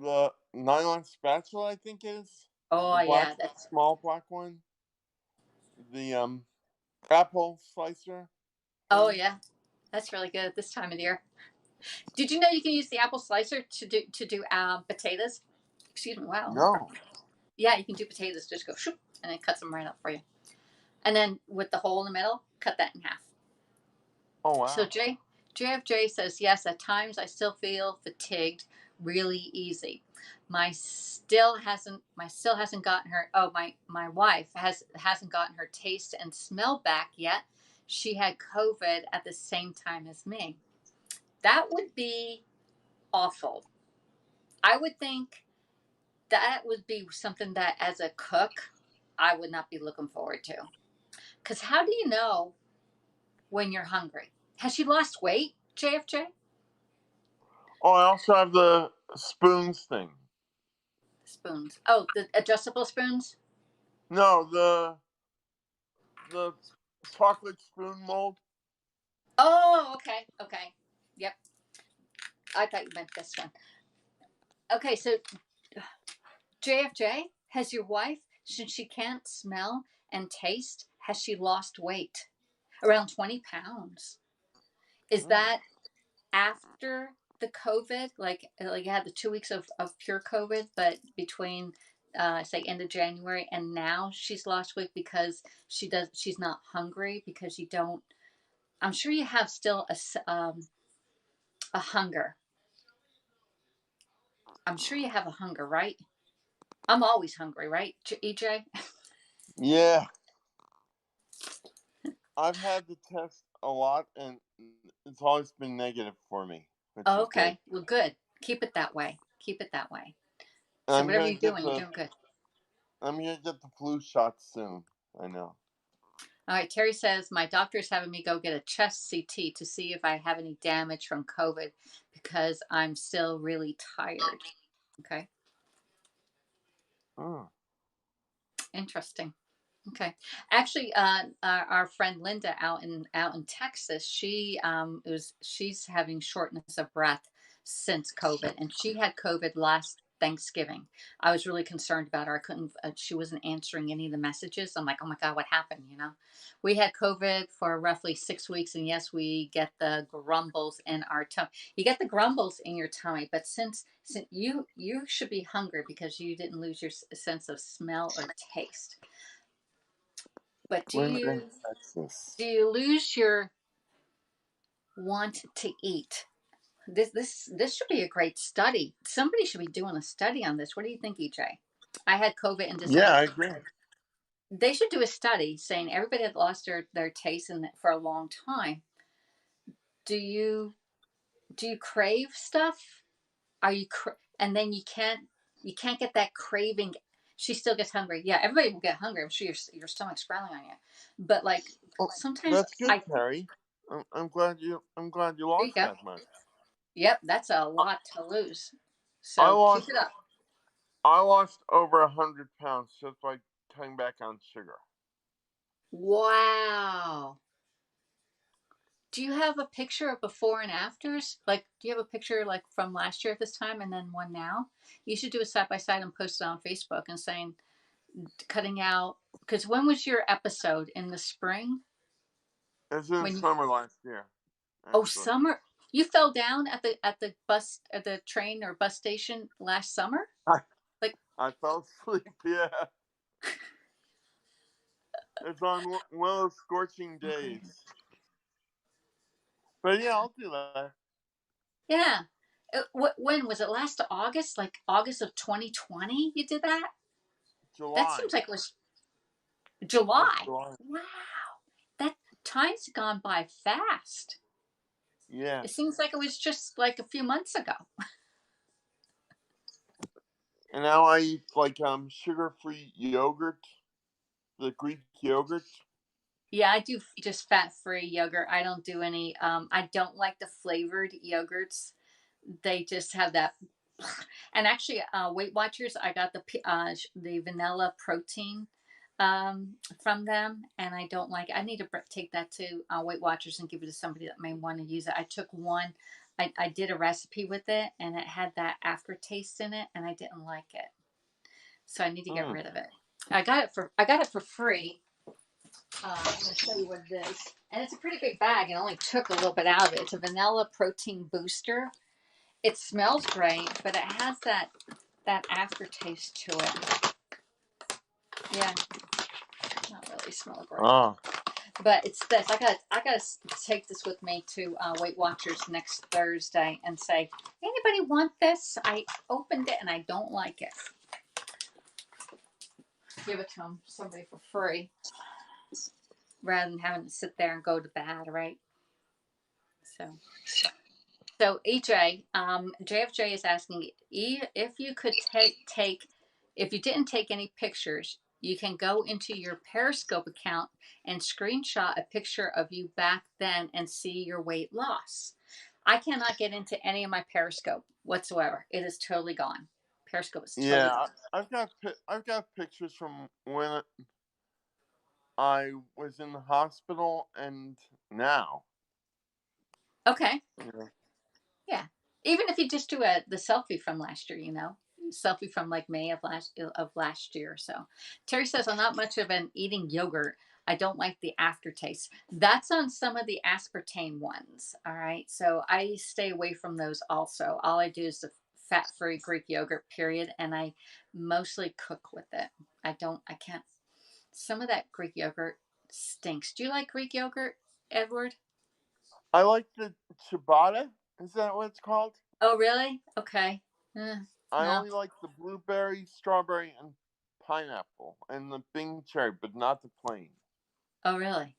The nylon spatula, I think is. Oh yeah, that's small black one. The apple slicer. Oh yeah, that's really good at this time of the year. Did you know you can use the apple slicer to do potatoes? Excuse me. Wow. No. Yeah, you can do potatoes. Just go shoop, and it cuts them right up for you. And then with the hole in the middle, cut that in half. Oh wow. So JFJ says, yes, at times I still feel fatigued really easy. My still hasn't gotten her my wife hasn't gotten her taste and smell back yet. She had COVID at the same time as me. That would be awful. I would think that would be something that as a cook I would not be looking forward to. Because how do you know when you're hungry? Has she lost weight, JFJ? Oh, I also have the spoons thing. Spoons. Oh, the adjustable spoons? No, the chocolate spoon mold. Oh, okay. Okay. Yep. I thought you meant this one. Okay, so JFJ, has your wife, since she can't smell and taste, has she lost weight? Around 20 pounds. Is that after the COVID? Like you had the 2 weeks of pure COVID, but between say end of January and now she's lost weight because she's not hungry because you don't. I'm sure you have still a hunger. I'm sure you have a hunger, right? I'm always hungry, right, EJ? Yeah. I've had the test a lot, and it's always been negative for me. Oh, okay. Well, good. Keep it that way. Keep it that way. So whatever you're doing good. I'm going to get the flu shot soon. I know. All right. Terry says, my doctor is having me go get a chest CT to see if I have any damage from COVID because I'm still really tired. Okay. Oh. Interesting. Okay. Actually, our friend Linda out in Texas, she's having shortness of breath since COVID, and she had COVID Thanksgiving. I was really concerned about her. I couldn't, she wasn't answering any of the messages. I'm like, oh my God, what happened? You know, we had COVID for roughly 6 weeks. And yes, we get the grumbles in our tummy. You get the grumbles in your tummy, but since you should be hungry because you didn't lose your sense of smell or taste. But do you lose your want to eat? This should be a great study. Somebody should be doing a study on this. What do you think, EJ? I had COVID in December. Yeah, I agree. They should do a study saying everybody had lost their taste for a long time. Do you crave stuff? Are you and then you can't get that craving. She still gets hungry. Yeah, everybody will get hungry. I'm sure your stomach's growling on you. But like sometimes that's good, Terry. I'm glad you lost that much. Yep, that's a lot to lose. So keep it up. I lost over 100 pounds just by cutting back on sugar. Wow. Do you have a picture of before and afters? Like, do you have a picture like from last year at this time and then one now? You should do a side by side and post it on Facebook and saying cutting out. Because when was your episode? In the spring? It was in summer last year. Actually. Oh, summer! You fell down at the bus at the train or bus station last summer? I fell asleep. Yeah. It's on one of those scorching days. But yeah, I'll do that. Yeah. When was it? Last August? Like August of 2020 you did that? July. That seems like it was July. Wow. That time's gone by fast. Yeah. It seems like it was just like a few months ago. And now I eat like sugar-free yogurt, the Greek yogurt. Yeah, I do just fat-free yogurt. I don't do any. I don't like the flavored yogurts. They just have that. And actually, Weight Watchers, I got the vanilla protein from them, and I don't like it. I need to take that to Weight Watchers and give it to somebody that may want to use it. I took one. I did a recipe with it, and it had that aftertaste in it, and I didn't like it. So I need to get rid of it. I got it for free. I'm going to show you what it is. And it's a pretty big bag. It only took a little bit out of it. It's a vanilla protein booster. It smells great, but it has that aftertaste to it. Yeah. Not really smell great. Oh. But it's this. I got to take this with me to Weight Watchers next Thursday and say, anybody want this? I opened it and I don't like it. Give it to somebody for free rather than having to sit there and go to bad, right? So EJ, JFJ is asking if you could if you didn't take any pictures, you can go into your Periscope account and screenshot a picture of you back then and see your weight loss. I cannot get into any of my Periscope whatsoever. It is totally gone. Periscope is totally gone. I've got pictures from when I was in the hospital and now. Okay. Yeah. Even if you just do the selfie from last year, selfie from like May of last year. So Terry says, I'm not much of an eating yogurt. I don't like the aftertaste. That's on some of the aspartame ones. All right. So I stay away from those also. All I do is the fat-free Greek yogurt, period. And I mostly cook with it. I can't. Some of that Greek yogurt stinks. Do you like Greek yogurt, Edward? I like the ciabatta. Is that what it's called? Oh, really? Okay. I only like the blueberry, strawberry, and pineapple, and the Bing cherry, but not the plain. Oh, really?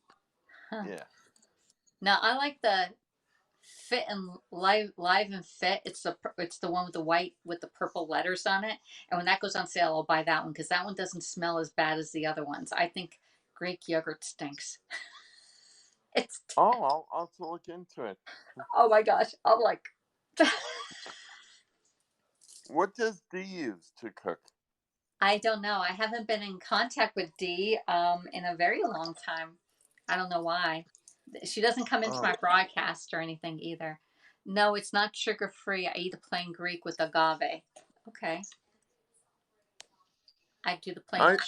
Huh. Yeah. Now I like the Fit and Live and Fit. It's the one with the white with the purple letters on it. And when that goes on sale, I'll buy that one because that one doesn't smell as bad as the other ones. I think Greek yogurt stinks. I'll have to look into it. Oh my gosh, I'm like. What does Dee use to cook? I don't know. I haven't been in contact with Dee in a very long time. I don't know why. She doesn't come into my broadcast or anything either. No, it's not sugar-free. I eat a plain Greek with agave. Okay. I do the plain.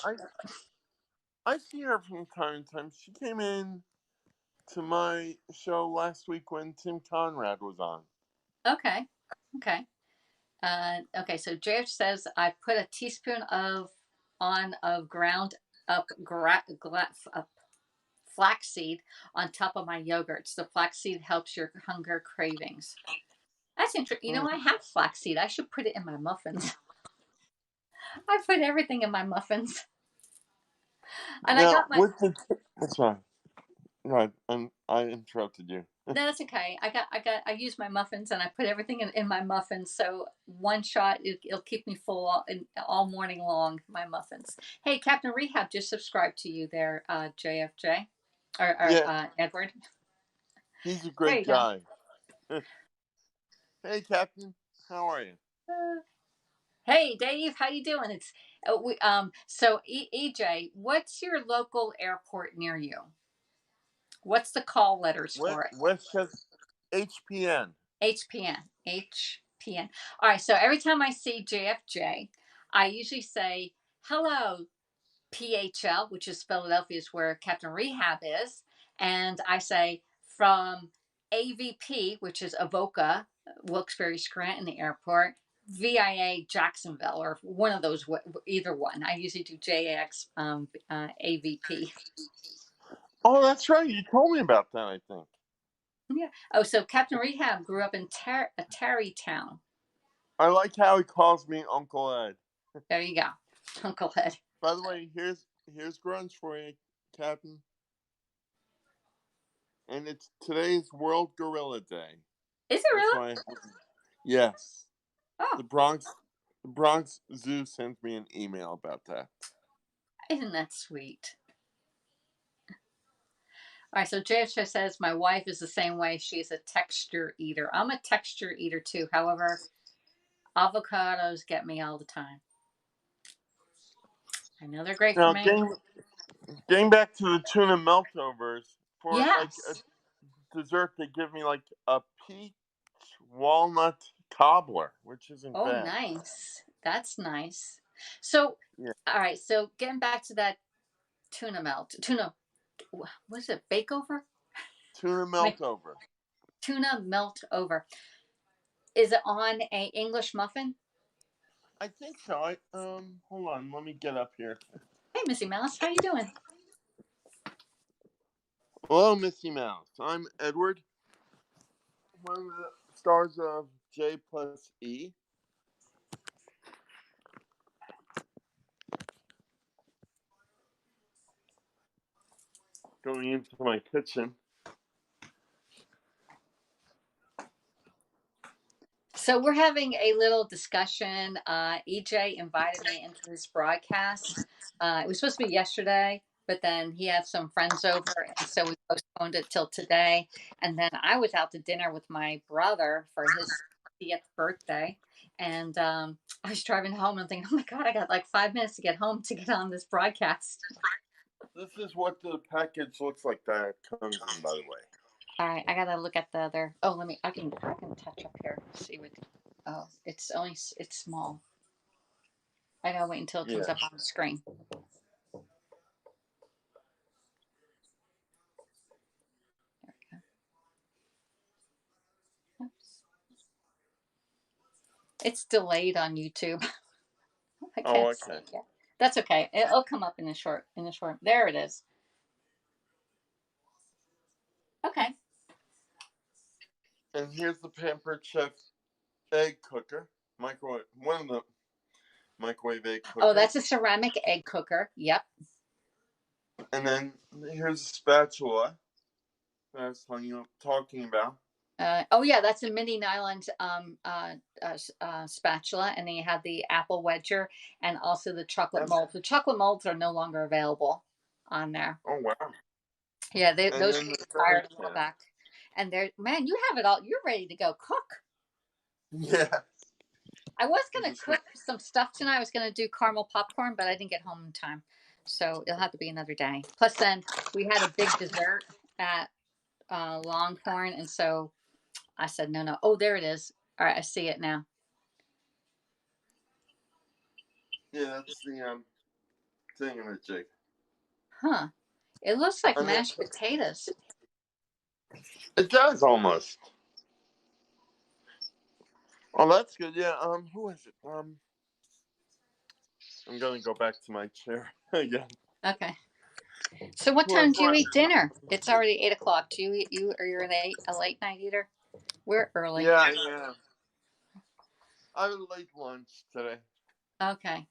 I see her from time to time. She came in to my show last week when Tim Conrad was on. Okay. Okay. Okay. So JF says I put a teaspoon of ground up flaxseed on top of my yogurts. The flaxseed helps your hunger cravings. That's interesting. You know, I have flaxseed. I should put it in my muffins. I put everything in my muffins. And Now, I got my. That's fine. Right, I interrupted you. No, that's okay. I use my muffins and I put everything in my muffins. So one shot, it'll keep me full all morning long, my muffins. Hey, Captain Rehab just subscribed to you there, JFJ, or Yeah, Edward. he's a There great you go. guy. Hey, Captain, how are you? Hey, Dave, how you doing? It's so EJ, what's your local airport near you? What's the call letters for it? Westchester, HPN. HPN. HPN. All right. So every time I see JFJ, I usually say, hello, PHL, which is Philadelphia, is where Captain Rehab is. And I say, from AVP, which is Avoca, Wilkes-Barre Scranton Airport, VIA Jacksonville, or one of those, either one. I usually do JX AVP. Oh, that's right. You told me about that, I think. Yeah. Oh, so Captain Rehab grew up in Tarrytown. I like how he calls me Uncle Ed. There you go, Uncle Ed. By the way, here's grunge for you, Captain. And it's today's World Gorilla Day. Is it really? Yes. Oh. The Bronx Zoo sent me an email about that. Isn't that sweet? All right, so JFJ says my wife is the same way. She's a texture eater. I'm a texture eater too. However, avocados get me all the time. I know they're great for me. Getting back to the tuna meltovers, for yes. like a dessert, they give me like a peach walnut cobbler, which isn't bad. Oh, nice. That's nice. So, yeah. All right. So getting back to that what is it? Bake over? Tuna melt over. Tuna melt over. Is it on a English muffin? I think so. Hold on. Let me get up here. Hey, Missy Mouse. How you doing? Hello, Missy Mouse. I'm Edward, one of the stars of J plus E. Going into my kitchen. So we're having a little discussion. EJ invited me into this broadcast. It was supposed to be yesterday, but then he had some friends over, and so we postponed it till today. And then I was out to dinner with my brother for his 50th birthday. And I was driving home and thinking, oh my God, I got like 5 minutes to get home to get on this broadcast. This is what the package looks like that comes in, by the way. All right, I gotta look at the other. Oh, I can touch up here. See what? Oh, it's small. I gotta wait until it comes up on the screen. There we go. Oops. It's delayed on YouTube. I can't see it yet. That's okay. It'll come up in a short. There it is. Okay. And here's the Pampered Chef egg cooker. One of the microwave egg cookers. Oh, that's a ceramic egg cooker. Yep. And then here's a spatula that's talking about. Oh yeah, that's a mini nylon spatula, and then you have the apple wedger and also the chocolate molds. The chocolate molds are no longer available on there. Oh wow! Yeah, those expired a while back. And man, you have it all. You're ready to go cook. Yeah. I was gonna cook some stuff tonight. I was gonna do caramel popcorn, but I didn't get home in time, so it'll have to be another day. Plus, then we had a big dessert at Longhorn, and so I said, no. Oh, there it is. All right, I see it now. Yeah, that's the thingamajig. Huh. It looks like And mashed potatoes. it does almost. Oh, that's good. Yeah. Who is it? I'm gonna go back to my chair again. Okay. So what time do you eat dinner? It's already 8 o'clock. Do you eat or you're a late night eater? We're early. Yeah, yeah. I had a late lunch today. Okay.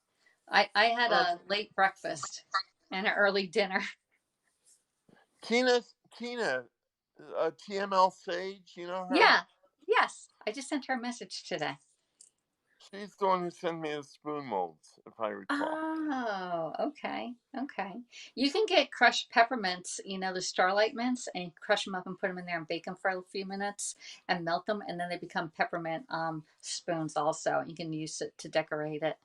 I had a late breakfast and an early dinner. Tina, TML Sage, you know her? Yeah. Yes. I just sent her a message today. She's the one who sent me the spoon molds, if I recall. Oh, okay. Okay. You can get crushed peppermints, the Starlight mints, and crush them up and put them in there and bake them for a few minutes and melt them, and then they become peppermint spoons also. You can use it to decorate it.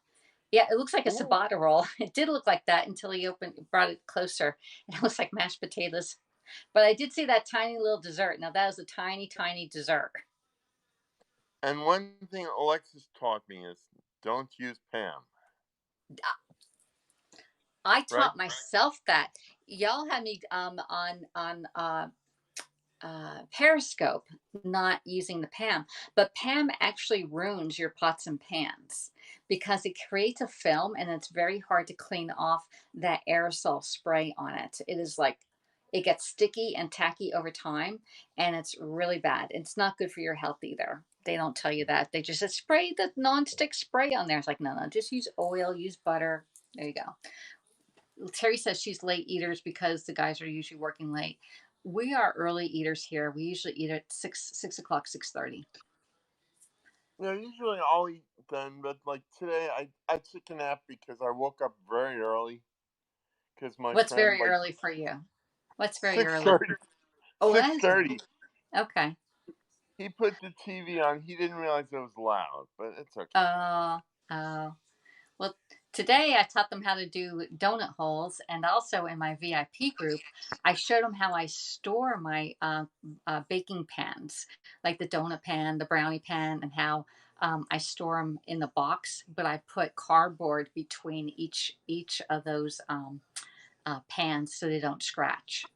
Yeah, it looks like a Ooh. ciabatta roll. It did look like that until he brought it closer. It looks like mashed potatoes. But I did see that tiny little dessert. Now that was a tiny, tiny dessert. And one thing Alexis taught me is don't use Pam. I taught Right? myself that. Y'all had me on Periscope not using the Pam, but Pam actually ruins your pots and pans because it creates a film and it's very hard to clean off that aerosol spray on it. It is like it gets sticky and tacky over time and it's really bad. It's not good for your health either. They don't tell you that. They just said spray the nonstick spray on there. It's like, no, just use oil, use butter. There you go. Terry says she's late eaters because the guys are usually working late. We are early eaters here. We usually eat at 6 o'clock, 6:30. Yeah, usually I'll eat then, but like today I took a nap because I woke up very early. Because my What's friend very like early for you? What's very six early? thirty, Oh, six that is early. thirty. Okay. He put the TV on. He didn't realize it was loud, but it's okay. Oh. Well, today I taught them how to do donut holes, and also in my VIP group, I showed them how I store my baking pans, like the donut pan, the brownie pan, and how I store them in the box. But I put cardboard between each of those pans so they don't scratch.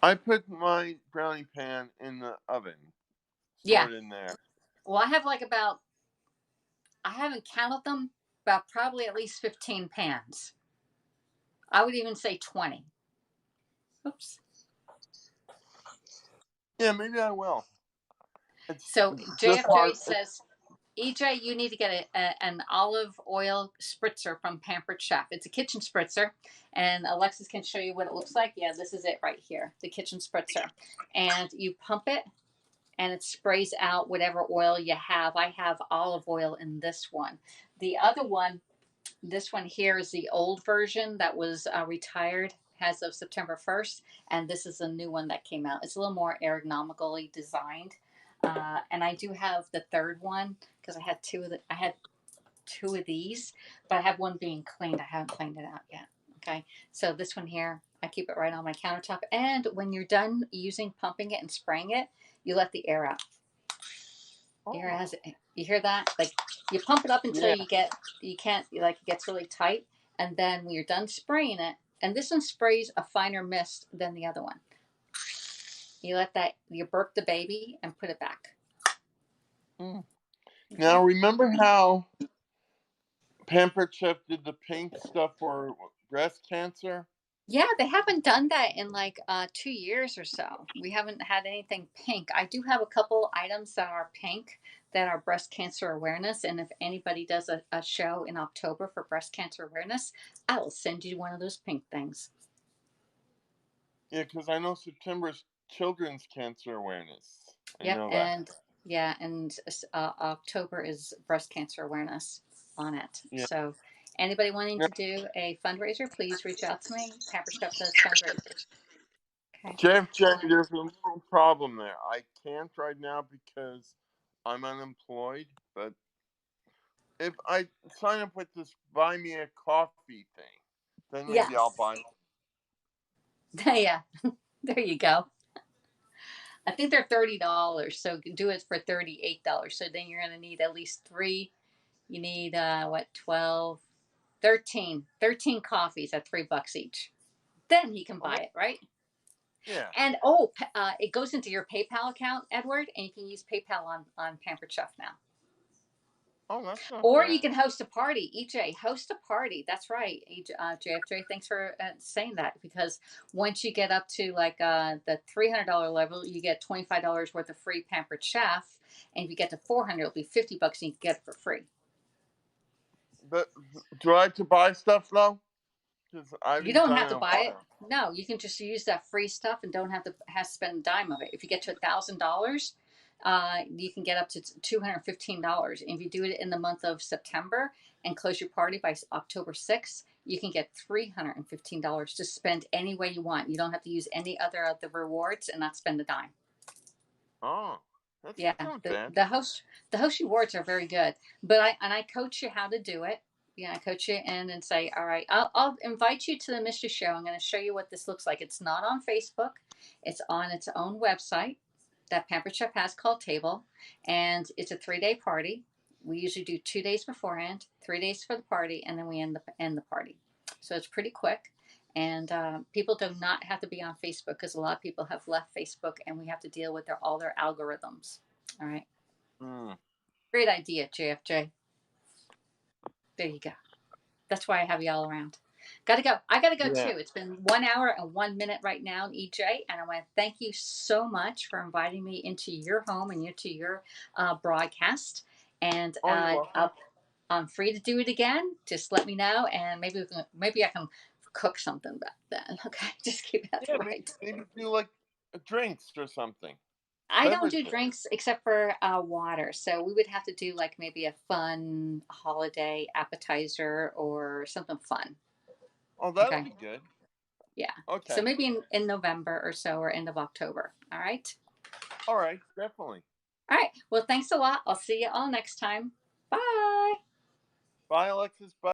I put my brownie pan in the oven, Yeah. stored in there. Well, I haven't counted them, about probably at least 15 pans. I would even say 20. Oops. Yeah, maybe I will. So Just hard. JFJ says, EJ, you need to get an olive oil spritzer from Pampered Chef. It's a kitchen spritzer, and Alexis can show you what it looks like. Yeah, this is it right here, the kitchen spritzer. And you pump it, and it sprays out whatever oil you have. I have olive oil in this one. The other one, this one here is the old version that was retired as of September 1st, and this is a new one that came out. It's a little more ergonomically designed. And I do have the third one because I had two of these, but I have one being cleaned. I haven't cleaned it out yet. Okay, so this one here, I keep it right on my countertop. And when you're done pumping it and spraying it, you let the air out. Air has it. You hear that? Like you pump it up until it gets really tight, and then when you're done spraying it, and this one sprays a finer mist than the other one. You burp the baby and put it back. Now, remember how Pampered Chef did the pink stuff for breast cancer? Yeah, they haven't done that in like 2 years or so. We haven't had anything pink. I do have a couple items that are pink that are breast cancer awareness. And if anybody does a show in October for breast cancer awareness, I will send you one of those pink things. Yeah, because I know September's Children's Cancer Awareness. I Yep, know that. and October is breast cancer awareness on it. Yeah. So anybody wanting to do a fundraiser, please reach out to me. Pampered Chef does fundraisers. Okay. JFJ, there's a little problem there. I can't right now because I'm unemployed, but if I sign up with this buy me a coffee thing, then maybe I'll buy one. Yeah, there you go. I think they're $30, so do it for $38. So then you're going to need at least three You need, 12, 13 coffees at $3 each. Then he can buy it, right? Yeah. And it goes into your PayPal account, Edward, and you can use PayPal on Pampered Chef now. Oh, that's not Or bad. you can host a party. EJ, host a party. That's right. JFJ, thanks for saying that, because once you get up to like the $300 level, you get $25 worth of free Pampered Chef, and if you get to 400, it'll be $50, and you can get it for free. But do I have to buy stuff though? You don't have to buy it. No, you can just use that free stuff and don't have to spend a dime of it. If you get to $1,000, you can get up to $215. And if you do it in the month of September and close your party by October 6th, you can get $315 to spend any way you want. You don't have to use any other of the rewards and not spend a dime. Oh, that's not bad. The host rewards are very good. But I coach you how to do it. I coach you in and say, all right, I'll invite you to the mystery show. I'm going to show you what this looks like. It's not on Facebook. It's on its own website that Pampered Chef has, called Table. And it's a 3-day party. We usually do 2 days beforehand, 3 days for the party, and then we end the party. So it's pretty quick. And people do not have to be on Facebook, because a lot of people have left Facebook and we have to deal with all their algorithms. All right. Great idea, JFJ. There you go. That's why I have you all around. Got to go. I got to go too. It's been 1 hour and 1 minute right now, EJ. And I want to thank you so much for inviting me into your home and into your broadcast. And I'm free to do it again. Just let me know, and maybe I can cook something back then. Okay, just keep that right. Maybe do like drinks or something. I don't do drinks except for water. So we would have to do like maybe a fun holiday appetizer or something fun. Oh, that would be good. Yeah. Okay. So maybe in November or so, or end of October. All right. All right. Definitely. All right. Well, thanks a lot. I'll see you all next time. Bye. Bye, Alexis. Bye.